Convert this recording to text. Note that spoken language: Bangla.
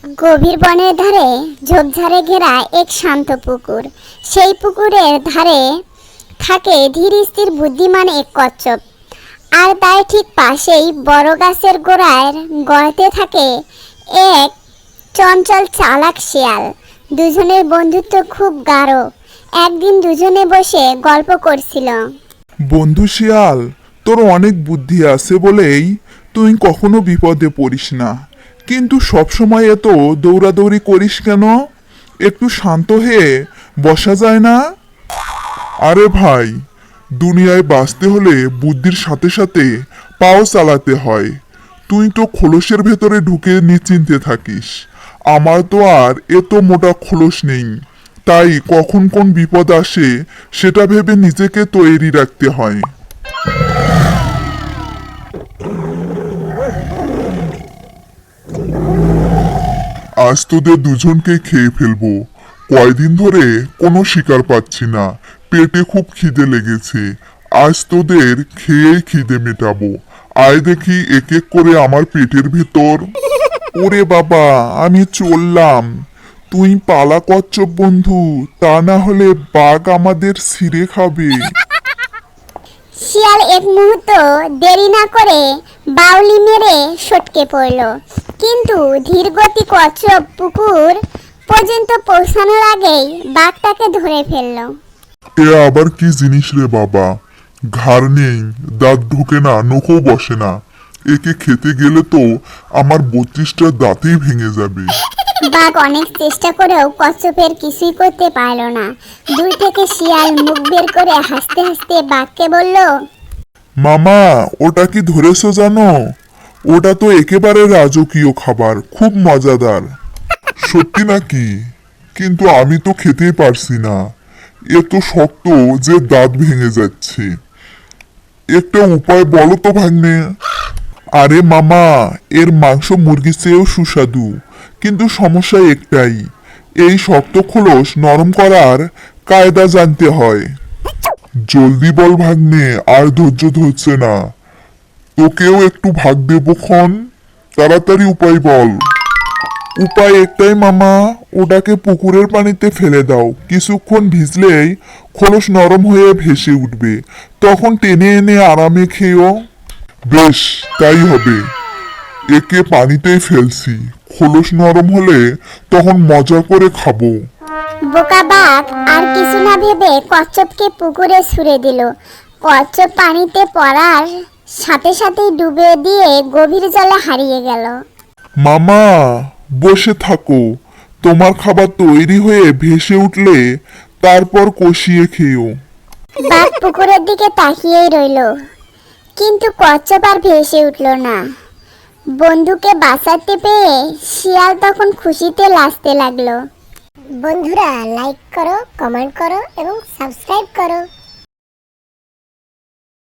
গভীর বনের ধারে ঝোপঝাড়ে ঘেরা এক শান্ত পুকুর। সেই পুকুরের ধারে থাকে ধীর স্থির বুদ্ধিমান এক কচ্ছপ, আর তার ঠিক পাশেই বড় গাছের গোড়ায় গর্তে থাকে এক চঞ্চল চালাক শিয়াল। দুজনের বন্ধুত্ব খুব গাঢ়। একদিন দুজনে বসে গল্প করছিল। বন্ধু শিয়াল, তোর অনেক বুদ্ধি আছে বলেই তুই কখনো বিপদে পড়িস না, কিন্তু সবসময় এত দৌড়াদৌড়ি করিস কেন? একটু শান্ত হয়ে বসা যায় না? আরে ভাই, দুনিয়ায় বাঁচতে হলে বুদ্ধির সাথে সাথে পাও চালাতে হয়। তুই তো খোলসের ভেতরে ঢুকে নিশ্চিন্তে থাকিস, আমার তো আর এত মোটা খোলস নেই, তাই কখন কোন বিপদ আসে সেটা ভেবে নিজেকে তৈরি রাখতে হয়। আজ তোদের দুজনকে খেয়ে ফেলবো। কয়দিন ধরে কোনো শিকার পাচ্ছি না, পেটে খুব খিদে লেগেছে। আজ তোদের খেয়ে খিদে মেটাবো। আয় দেখি এক এক করে আমার পেটের ভেতর। ওরে বাবা, আমি চললাম। তুই পালা কচ্ছপ বন্ধু, তা না হলে বাঘ আমাদের ছিঁড়ে খাবে। শিয়াল এক মুহূর্ত দেরি না করে বাউলি মেরে সটকে পড়ল, কিন্তু ধীরগতি কচ্ছপ পুকুর পর্যন্ত পৌঁছানোর আগেই বাঘটাকে ধরে ফেলল। এ আবার কি জিনিস রে বাবা? ঘাড় নেই, দাঁত ঢোকে না, নখও বসে না। একে খেতে গেলে তো আমার 32টা দাঁতই ভেঙে যাবে। বাঘ অনেক চেষ্টা করেও কচ্ছপের কিছুই করতে পারল না। দূর থেকে শিয়াল মুখ বের করে হাসতে হাসতে বাঘকে বলল, মামা, ওটা কি ধরেছো জানো? ওটা তো একেবারে রাজকীয় খাবার, খুব মজাদার। সত্যি নাকি? কিন্তু আমি তো খেতেই পারছি না, এত শক্ত যে দাঁত ভেঙে যাচ্ছে। একটা উপায় বলো তো ভাগ্নে। আরে মামা, এর মাংস মুরগির চেয়েও সুস্বাদু, কিন্তু সমস্যা একটাই, এই শক্ত খোলস নরম করার কায়দা জানতে হয়। জলদি বল ভাগ্নে, আর ধৈর্য ধরছে না। তোকেও একটু ভাগ দেবো ক্ষণ, তাড়াতাড়ি উপায় বল। উপায় একটাই মামা, ওটাকে পুকুরের পানিতে ফেলে দাও। কিছুক্ষণ ভিজলেই খোলস নরম হয়ে ভেসে উঠবে, তখন টেনে এনে আরামে খেও। বেশ, তাই হবে। একে পানিতেই ফেলছি, খোলস নরম হলে তখন মজা করে খাবো। বোকা বাঘ আর কিছু না ভেবে কচ্ছপকে পুকুরে ছুঁড়ে দিল। কচ্ছপ পানিতে পড়ার সাথে সাথেই ডুবে দিয়ে গভীর জলে হারিয়ে গেল। মামা, বসে থাকো, তোমার খাবার তৈরি হয়ে ভেসে উঠলে তারপর কষিয়ে খেও। বাঘ পুকুরের দিকে তাকিয়েই রইল, কিন্তু কচ্ছপ আর ভেসে উঠল না। বন্ধুকে বাঁচাতে পেয়ে শিয়াল তখন খুশিতে লাফতে লাগলো। বন্ধুরা, লাইক করো, কমেন্ট করো এবং সাবস্ক্রাইব করো।